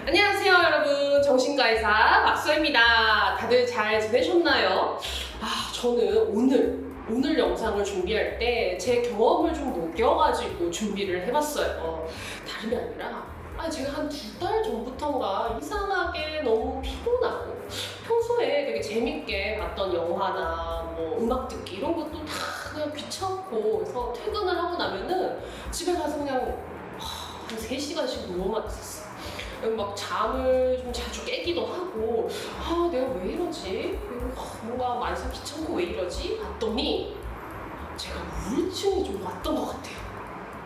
안녕하세요 여러분, 정신과의사 박수입니다. 다들 잘 지내셨나요? 저는 오늘 영상을 준비할 때 제 경험을 좀 녹여가지고 준비를 해봤어요. 다름이 아니라 제가 한 2달 전부터인가 이상하게 너무 피곤하고 평소에 되게 재밌게 봤던 영화나 뭐 음악 듣기 이런 것도 다 그냥 귀찮고, 그래서 퇴근을 하고 나면은 집에 가서 그냥 한 3시간씩 누워만 있었어요. 막 잠을 좀 자주 깨기도 하고, 내가 왜 이러지? 뭔가 만사 귀찮고 왜 이러지? 봤더니 제가 우울증이 좀 왔던 것 같아요.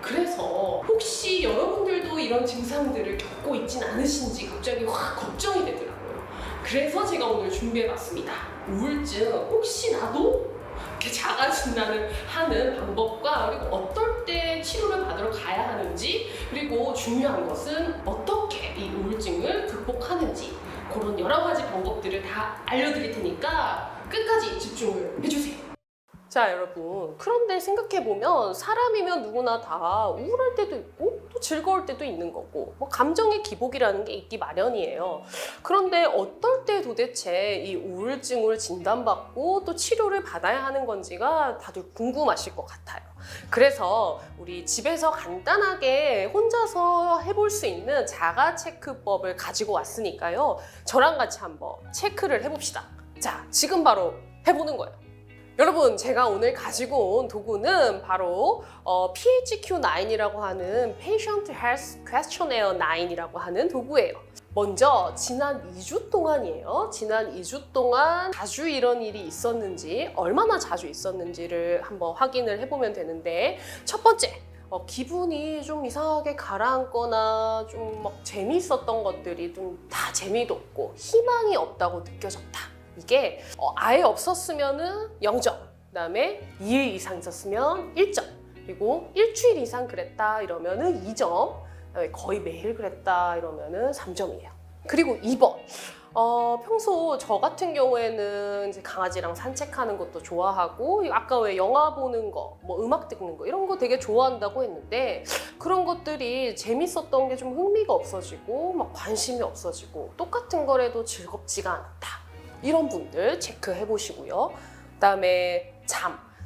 그래서 혹시 여러분들도 이런 증상들을 겪고 있진 않으신지 갑자기 확 걱정이 되더라고요. 그래서 제가 오늘 준비해봤습니다. 우울증 혹시 나도? 이렇게 자가 진단을 하는 방법과, 그리고 어떨 때 치료를 받으러 가야 하는지, 그리고 중요한 것은 어떻게 이 우울증을 극복하는지, 그런 여러 가지 방법들을 다 알려드릴 테니까 끝까지 집중을 해주세요. 자 여러분, 그런데 생각해보면 사람이면 누구나 다 우울할 때도 있고 또 즐거울 때도 있는 거고, 뭐 감정의 기복이라는 게 있기 마련이에요. 그런데 어떨 때 도대체 이 우울증을 진단받고 또 치료를 받아야 하는 건지가 다들 궁금하실 것 같아요. 그래서 우리 집에서 간단하게 혼자서 해볼 수 있는 자가 체크법을 가지고 왔으니까요, 저랑 같이 한번 체크를 해봅시다. 자, 지금 바로 해보는 거예요. 여러분, 제가 오늘 가지고 온 도구는 바로 PHQ-9이라고 하는 Patient Health Questionnaire 9이라고 하는 도구예요. 먼저 지난 2주 동안이에요. 지난 2주 동안 자주 이런 일이 있었는지, 얼마나 자주 있었는지를 한번 확인을 해보면 되는데, 첫 번째, 기분이 좀 이상하게 가라앉거나 좀 막 재미있었던 것들이 좀 다 재미도 없고 희망이 없다고 느껴졌다. 이게 아예 없었으면은 0점, 그다음에 2일 이상 있었으면 1점, 그리고 일주일 이상 그랬다 이러면은 2점, 그다음에 거의 매일 그랬다 이러면은 3점이에요. 그리고 2번, 평소 저 같은 경우에는 이제 강아지랑 산책하는 것도 좋아하고, 아까 왜 영화 보는 거, 뭐 음악 듣는 거 이런 거 되게 좋아한다고 했는데, 그런 것들이 재밌었던 게 좀 흥미가 없어지고 막 관심이 없어지고 똑같은 거라도 즐겁지가 않다. 이런 분들 체크해 보시고요. 그다음에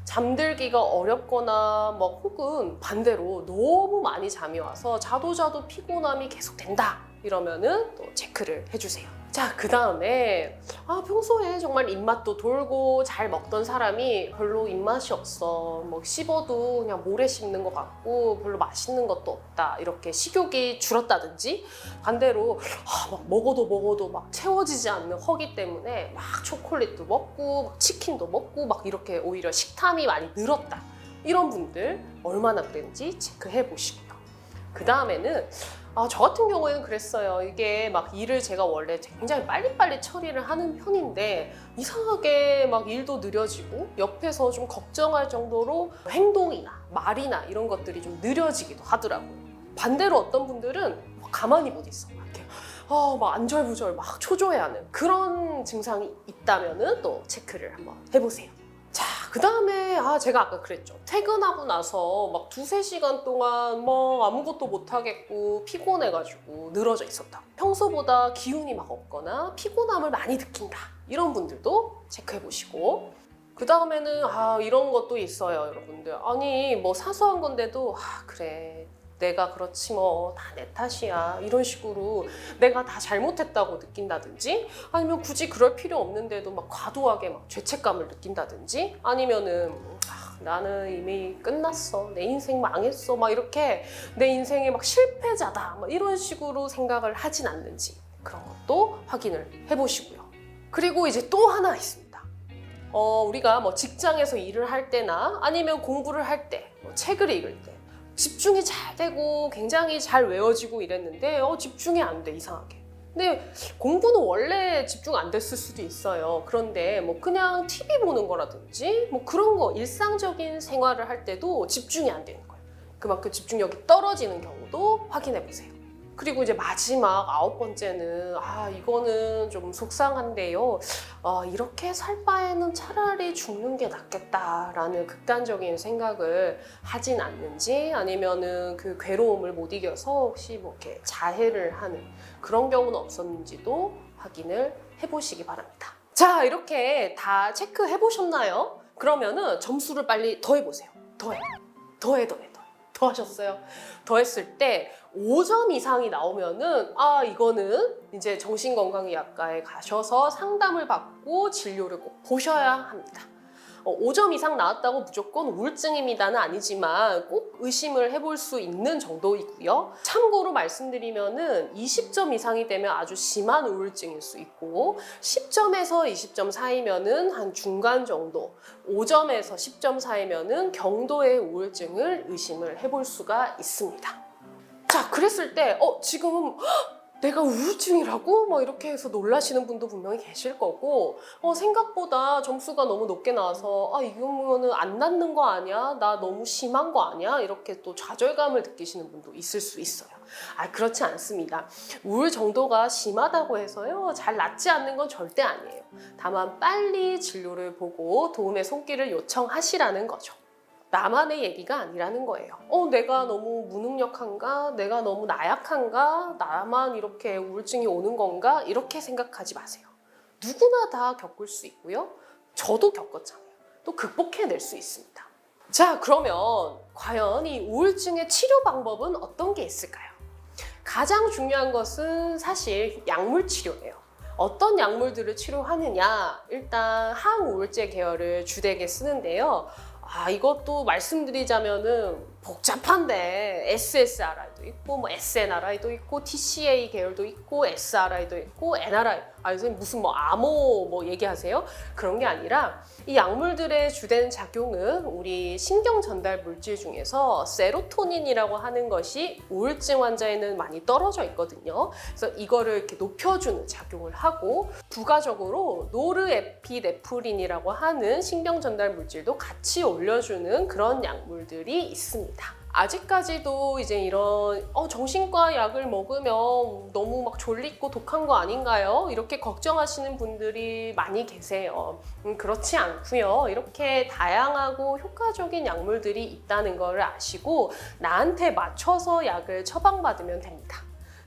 잠들기가 어렵거나 뭐 혹은 반대로 너무 많이 잠이 와서 자도 피곤함이 계속 된다 이러면은 또 체크를 해주세요. 자, 그 다음에 평소에 정말 입맛도 돌고 잘 먹던 사람이 별로 입맛이 없어, 뭐 씹어도 그냥 모래 씹는 것 같고 별로 맛있는 것도 없다, 이렇게 식욕이 줄었다든지, 반대로 막 먹어도 막 채워지지 않는 허기 때문에 막 초콜릿도 먹고 막 치킨도 먹고 막 이렇게 오히려 식탐이 많이 늘었다, 이런 분들 얼마나 그랬는지 체크해 보시고요. 그 다음에는 저 같은 경우에는 그랬어요. 이게 막 일을 제가 원래 굉장히 빨리빨리 처리를 하는 편인데, 이상하게 막 일도 느려지고 옆에서 좀 걱정할 정도로 행동이나 말이나 이런 것들이 좀 느려지기도 하더라고요. 반대로 어떤 분들은 가만히 못 있어. 이렇게 막 안절부절 막 초조해하는 그런 증상이 있다면은 또 체크를 한번 해보세요. 자, 그 다음에 제가 아까 그랬죠. 퇴근하고 나서 막 2-3시간 동안 뭐 아무것도 못하겠고 피곤해가지고 늘어져 있었다. 평소보다 기운이 막 없거나 피곤함을 많이 느낀다. 이런 분들도 체크해보시고, 그 다음에는 이런 것도 있어요, 여러분들. 아니 뭐 사소한 건데도 그래, 내가 그렇지 뭐 다 내 탓이야, 이런 식으로 내가 다 잘못했다고 느낀다든지, 아니면 굳이 그럴 필요 없는데도 막 과도하게 막 죄책감을 느낀다든지, 아니면은 나는 이미 끝났어, 내 인생 망했어, 막 이렇게 내 인생의 막 실패자다, 막 이런 식으로 생각을 하진 않는지, 그런 것도 확인을 해보시고요. 그리고 이제 또 하나 있습니다. 우리가 뭐 직장에서 일을 할 때나 아니면 공부를 할 때, 뭐 책을 읽을 때 집중이 잘 되고 굉장히 잘 외워지고 이랬는데 집중이 안 돼, 이상하게. 근데 공부는 원래 집중 안 됐을 수도 있어요. 그런데 뭐 그냥 TV 보는 거라든지 뭐 그런 거, 일상적인 생활을 할 때도 집중이 안 되는 거예요. 그만큼 집중력이 떨어지는 경우도 확인해 보세요. 그리고 이제 마지막 9번째는 이거는 좀 속상한데요. 이렇게 살 바에는 차라리 죽는 게 낫겠다라는 극단적인 생각을 하진 않는지, 아니면은 그 괴로움을 못 이겨서 혹시 뭐 이렇게 자해를 하는 그런 경우는 없었는지도 확인을 해보시기 바랍니다. 자, 이렇게 다 체크해 보셨나요? 그러면은 점수를 빨리 더해보세요. 더 하셨어요. 더했을 때 5점 이상이 나오면은 이거는 이제 정신건강의학과에 가셔서 상담을 받고 진료를 꼭 보셔야 합니다. 5점 이상 나왔다고 무조건 우울증입니다는 아니지만 꼭 의심을 해볼 수 있는 정도이고요. 참고로 말씀드리면은 20점 이상이 되면 아주 심한 우울증일 수 있고, 10점에서 20점 사이면은 한 중간 정도, 5점에서 10점 사이면은 경도의 우울증을 의심을 해볼 수가 있습니다. 자, 그랬을 때 지금 내가 우울증이라고? 막 이렇게 해서 놀라시는 분도 분명히 계실 거고, 생각보다 점수가 너무 높게 나와서 이거는 안 낫는 거 아니야? 나 너무 심한 거 아니야? 이렇게 또 좌절감을 느끼시는 분도 있을 수 있어요. 그렇지 않습니다. 우울 정도가 심하다고 해서요, 잘 낫지 않는 건 절대 아니에요. 다만 빨리 진료를 보고 도움의 손길을 요청하시라는 거죠. 나만의 얘기가 아니라는 거예요. 내가 너무 무능력한가? 내가 너무 나약한가? 나만 이렇게 우울증이 오는 건가? 이렇게 생각하지 마세요. 누구나 다 겪을 수 있고요. 저도 겪었잖아요. 또 극복해낼 수 있습니다. 자, 그러면 과연 이 우울증의 치료 방법은 어떤 게 있을까요? 가장 중요한 것은 사실 약물 치료예요. 어떤 약물들을 치료하느냐? 일단 항우울제 계열을 주되게 쓰는데요. 이것도 말씀드리자면은 복잡한데 SSRI도 있고 뭐 SNRI도 있고 TCA 계열도 있고 SRI도 있고 NRI. 선생님 무슨 뭐 암호 뭐 얘기하세요? 그런 게 아니라 이 약물들의 주된 작용은 우리 신경 전달 물질 중에서 세로토닌이라고 하는 것이 우울증 환자에는 많이 떨어져 있거든요. 그래서 이거를 이렇게 높여주는 작용을 하고, 부가적으로 노르에피네프린이라고 하는 신경 전달 물질도 같이 올려주는 그런 약물들이 있습니다. 아직까지도 이제 이런 정신과 약을 먹으면 너무 막 졸리고 독한 거 아닌가요? 이렇게 걱정하시는 분들이 많이 계세요. 그렇지 않고요. 이렇게 다양하고 효과적인 약물들이 있다는 걸 아시고 나한테 맞춰서 약을 처방받으면 됩니다.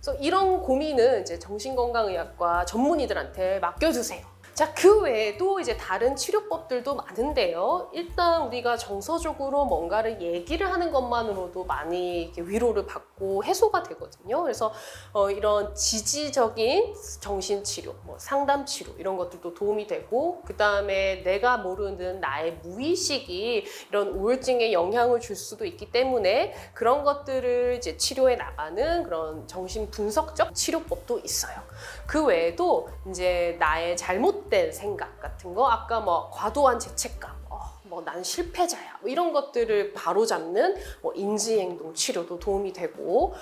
그래서 이런 고민은 이제 정신건강의학과 전문의들한테 맡겨주세요. 자, 그 외에도 이제 다른 치료법들도 많은데요. 일단 우리가 정서적으로 뭔가를 얘기를 하는 것만으로도 많이 이렇게 위로를 받고 해소가 되거든요. 그래서 이런 지지적인 정신치료, 뭐 상담치료 이런 것들도 도움이 되고, 그 다음에 내가 모르는 나의 무의식이 이런 우울증에 영향을 줄 수도 있기 때문에 그런 것들을 이제 치료해 나가는 그런 정신 분석적 치료법도 있어요. 그 외에도 이제 나의 잘못된 생각 같은 거, 아까 뭐 과도한 죄책감, 난 실패자야, 이런 것들을 바로잡는 인지행동 치료도 도움이 되고,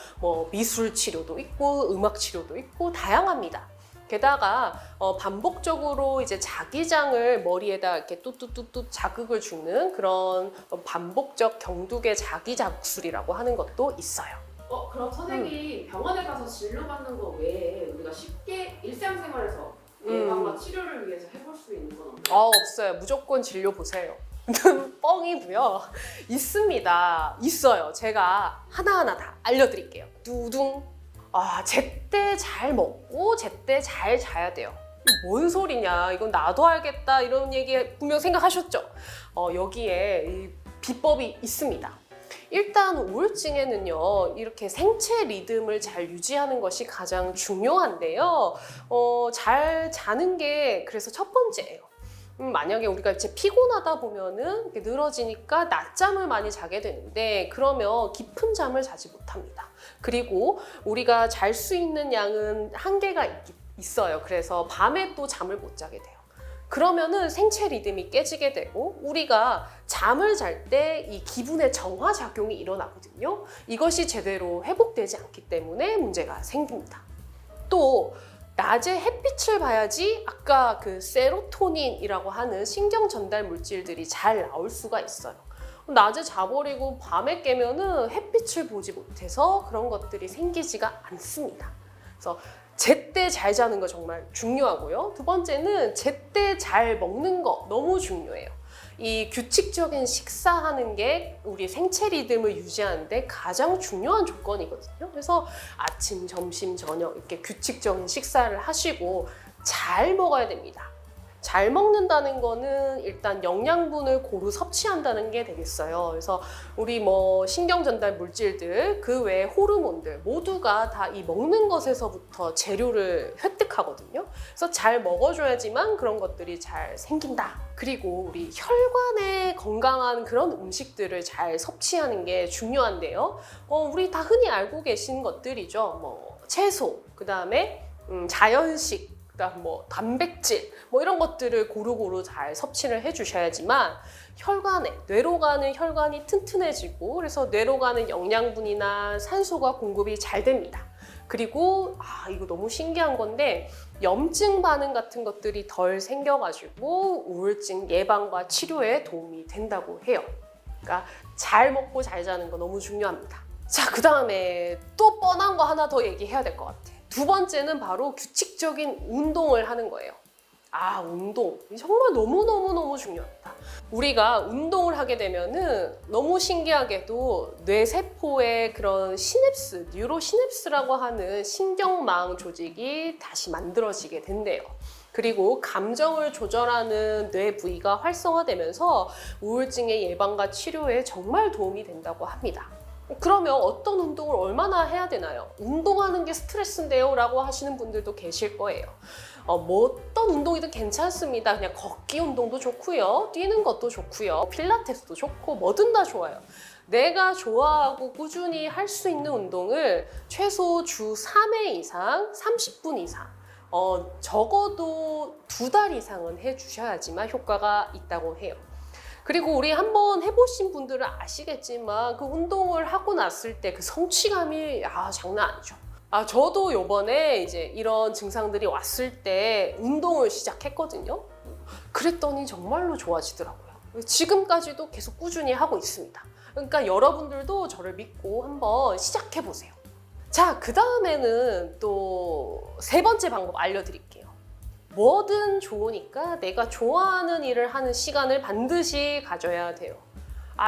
미술 치료도 있고 음악 치료도 있고 다양합니다. 게다가 반복적으로 이제 자기장을 머리에다 이렇게 뚜뚜뚜뚜 자극을 주는 그런 반복적 경두계 자기자극술이라고 하는 것도 있어요. 그럼 선생님 병원에 가서 진료받는 거 외에 우리가 쉽게 일상생활에서 예방과 치료를 위해서 해볼 수 있는 건 없나요? 없어요. 무조건 진료 보세요. 뻥이고요. 있습니다. 있어요. 제가 하나하나 다 알려드릴게요. 두둥. 제때 잘 먹고 제때 잘 자야 돼요. 뭔 소리냐, 이건 나도 알겠다, 이런 얘기 분명 생각하셨죠? 여기에 이 비법이 있습니다. 일단 우울증에는요, 이렇게 생체 리듬을 잘 유지하는 것이 가장 중요한데요. 잘 자는 게 그래서 첫 번째예요. 만약에 우리가 이제 피곤하다 보면은 이렇게 늘어지니까 낮잠을 많이 자게 되는데, 그러면 깊은 잠을 자지 못합니다. 그리고 우리가 잘 수 있는 양은 한계가 있어요. 그래서 밤에 또 잠을 못 자게 돼요. 그러면은 생체 리듬이 깨지게 되고, 우리가 잠을 잘 때 이 기분의 정화 작용이 일어나거든요. 이것이 제대로 회복되지 않기 때문에 문제가 생깁니다. 또 낮에 햇빛을 봐야지 아까 그 세로토닌이라고 하는 신경 전달 물질들이 잘 나올 수가 있어요. 낮에 자버리고 밤에 깨면은 햇빛을 보지 못해서 그런 것들이 생기지가 않습니다. 그래서 제때 잘 자는 거 정말 중요하고요. 두 번째는 제때 잘 먹는 거 너무 중요해요. 이 규칙적인 식사하는 게 우리 생체 리듬을 유지하는데 가장 중요한 조건이거든요. 그래서 아침, 점심, 저녁 이렇게 규칙적인 식사를 하시고 잘 먹어야 됩니다. 잘 먹는다는 거는 일단 영양분을 고루 섭취한다는 게 되겠어요. 그래서 우리 뭐 신경 전달 물질들, 그 외에 호르몬들 모두가 다 이 먹는 것에서부터 재료를 획득하거든요. 그래서 잘 먹어줘야지만 그런 것들이 잘 생긴다. 그리고 우리 혈관에 건강한 그런 음식들을 잘 섭취하는 게 중요한데요. 우리 다 흔히 알고 계신 것들이죠. 뭐 채소, 그 다음에 자연식, 그다음 뭐 단백질 이런 것들을 고루고루 잘 섭취를 해주셔야지만 혈관에 뇌로 가는 혈관이 튼튼해지고 그래서 뇌로 가는 영양분이나 산소가 공급이 잘 됩니다. 그리고 이거 너무 신기한 건데 염증 반응 같은 것들이 덜 생겨가지고 우울증 예방과 치료에 도움이 된다고 해요. 그러니까 잘 먹고 잘 자는 거 너무 중요합니다. 자, 그 다음에 또 뻔한 거 하나 더 얘기해야 될 것 같아요. 두 번째는 바로 규칙적인 운동을 하는 거예요. 운동. 정말 너무너무너무 중요합니다. 우리가 운동을 하게 되면은 너무 신기하게도 뇌세포의 그런 시냅스, 뉴로시냅스라고 하는 신경망 조직이 다시 만들어지게 된대요. 그리고 감정을 조절하는 뇌 부위가 활성화되면서 우울증의 예방과 치료에 정말 도움이 된다고 합니다. 그러면 어떤 운동을 얼마나 해야 되나요? 운동하는 게 스트레스인데요? 라고 하시는 분들도 계실 거예요. 뭐 어떤 운동이든 괜찮습니다. 그냥 걷기 운동도 좋고요. 뛰는 것도 좋고요. 필라테스도 좋고 뭐든 다 좋아요. 내가 좋아하고 꾸준히 할 수 있는 운동을 최소 주 3회 이상, 30분 이상 적어도 2달 이상은 해주셔야지만 효과가 있다고 해요. 그리고 우리 한번 해보신 분들은 아시겠지만 그 운동을 하고 났을 때 그 성취감이 장난 아니죠. 저도 요번에 이제 이런 증상들이 왔을 때 운동을 시작했거든요. 그랬더니 정말로 좋아지더라고요. 지금까지도 계속 꾸준히 하고 있습니다. 그러니까 여러분들도 저를 믿고 한번 시작해보세요. 자, 그 다음에는 또 3번째 방법 알려드릴게요. 뭐든 좋으니까 내가 좋아하는 일을 하는 시간을 반드시 가져야 돼요.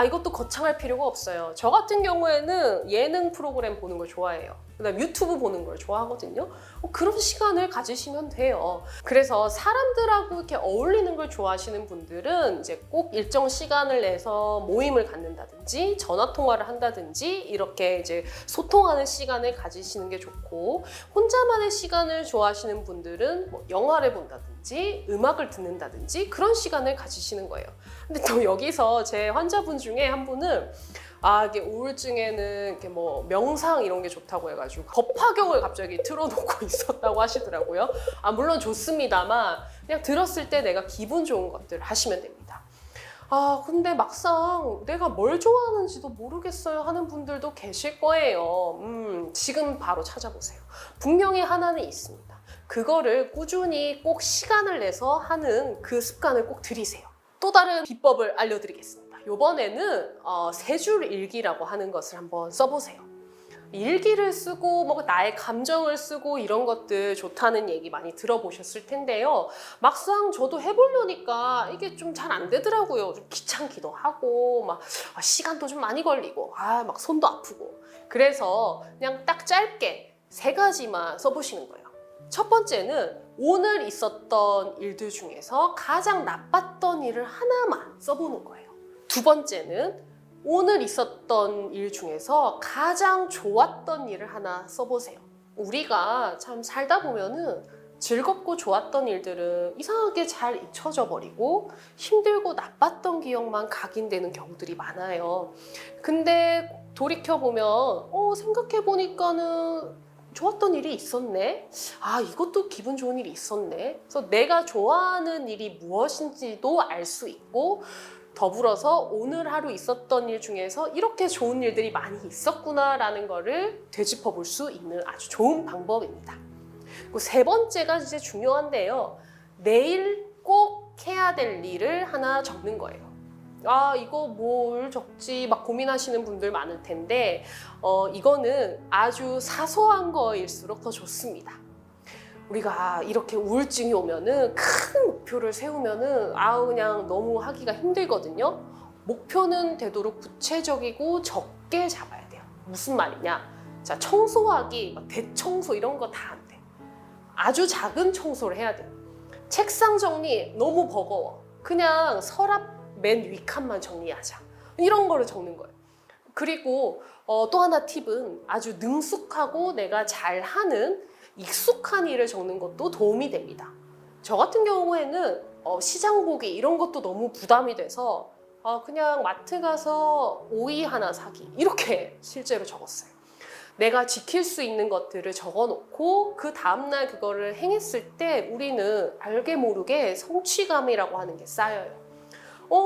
이것도 거창할 필요가 없어요. 저 같은 경우에는 예능 프로그램 보는 걸 좋아해요. 그다음 유튜브 보는 걸 좋아하거든요. 그런 시간을 가지시면 돼요. 그래서 사람들하고 이렇게 어울리는 걸 좋아하시는 분들은 이제 꼭 일정 시간을 내서 모임을 갖는다든지 전화 통화를 한다든지 이렇게 이제 소통하는 시간을 가지시는 게 좋고, 혼자만의 시간을 좋아하시는 분들은 뭐 영화를 본다든지 음악을 듣는다든지 그런 시간을 가지시는 거예요. 근데 또 여기서 제 환자분 중에 한 분은 이게 우울증에는 이렇게 뭐 명상 이런 게 좋다고 해가지고 법화경을 갑자기 틀어놓고 있었다고 하시더라고요. 물론 좋습니다만 그냥 들었을 때 내가 기분 좋은 것들을 하시면 됩니다. 근데 막상 내가 뭘 좋아하는지도 모르겠어요 하는 분들도 계실 거예요. 지금 바로 찾아보세요. 분명히 하나는 있습니다. 그거를 꾸준히 꼭 시간을 내서 하는 그 습관을 꼭 들이세요. 또 다른 비법을 알려드리겠습니다. 이번에는 3줄 일기라고 하는 것을 한번 써보세요. 일기를 쓰고 뭐 나의 감정을 쓰고 이런 것들 좋다는 얘기 많이 들어보셨을 텐데요. 막상 저도 해보려니까 이게 좀 잘 안 되더라고요. 좀 귀찮기도 하고 막 시간도 좀 많이 걸리고 막 손도 아프고. 그래서 그냥 딱 짧게 3가지만 써보시는 거예요. 첫 번째는 오늘 있었던 일들 중에서 가장 나빴던 일을 하나만 써보는 거예요. 두 번째는 오늘 있었던 일 중에서 가장 좋았던 일을 하나 써보세요. 우리가 참 살다 보면은 즐겁고 좋았던 일들은 이상하게 잘 잊혀져 버리고 힘들고 나빴던 기억만 각인되는 경우들이 많아요. 근데 돌이켜보면 생각해보니까는 좋았던 일이 있었네. 이것도 기분 좋은 일이 있었네. 그래서 내가 좋아하는 일이 무엇인지도 알 수 있고, 더불어서 오늘 하루 있었던 일 중에서 이렇게 좋은 일들이 많이 있었구나라는 거를 되짚어 볼 수 있는 아주 좋은 방법입니다. 그리고 3번째가 이제 중요한데요. 내일 꼭 해야 될 일을 하나 적는 거예요. 아, 이거 뭘 적지 막 고민하시는 분들 많을 텐데 이거는 아주 사소한 거일수록 더 좋습니다. 우리가 이렇게 우울증이 오면은 큰 목표를 세우면은 그냥 너무 하기가 힘들거든요. 목표는 되도록 구체적이고 적게 잡아야 돼요. 무슨 말이냐? 자, 청소하기, 막 대청소 이런 거 다 안 돼. 아주 작은 청소를 해야 돼요. 책상 정리 너무 버거워. 그냥 서랍 맨 윗칸만 정리하자. 이런 거를 적는 거예요. 그리고 또 하나 팁은 아주 능숙하고 내가 잘하는 익숙한 일을 적는 것도 도움이 됩니다. 저 같은 경우에는 시장 보기 이런 것도 너무 부담이 돼서 그냥 마트 가서 오이 하나 사기 이렇게 실제로 적었어요. 내가 지킬 수 있는 것들을 적어놓고 그 다음날 그거를 행했을 때 우리는 알게 모르게 성취감이라고 하는 게 쌓여요.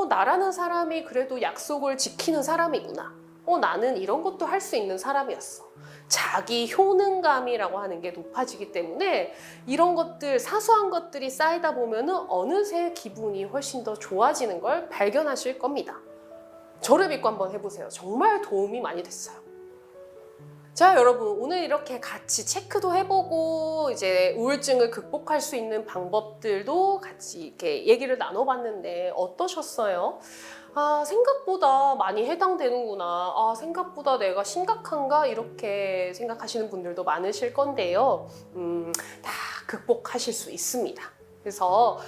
나라는 사람이 그래도 약속을 지키는 사람이구나. 나는 이런 것도 할 수 있는 사람이었어. 자기 효능감이라고 하는 게 높아지기 때문에 이런 것들, 사소한 것들이 쌓이다 보면은 어느새 기분이 훨씬 더 좋아지는 걸 발견하실 겁니다. 저를 믿고 한번 해보세요. 정말 도움이 많이 됐어요. 자, 여러분, 오늘 이렇게 같이 체크도 해보고 이제 우울증을 극복할 수 있는 방법들도 같이 이렇게 얘기를 나눠봤는데 어떠셨어요? 생각보다 많이 해당되는구나. 생각보다 내가 심각한가? 이렇게 생각하시는 분들도 많으실 건데요. 다 극복하실 수 있습니다. 그래서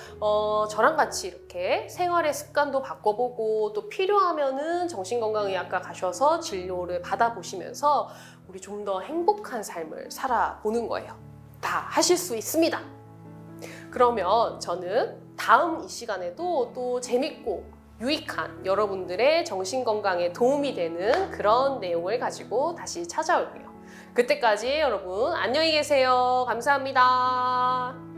저랑 같이 이렇게 생활의 습관도 바꿔보고 또 필요하면은 정신건강의학과 가셔서 진료를 받아보시면서 우리 좀 더 행복한 삶을 살아보는 거예요. 다 하실 수 있습니다. 그러면 저는 다음 이 시간에도 또 재밌고 유익한 여러분들의 정신건강에 도움이 되는 그런 내용을 가지고 다시 찾아올게요. 그때까지 여러분 안녕히 계세요. 감사합니다.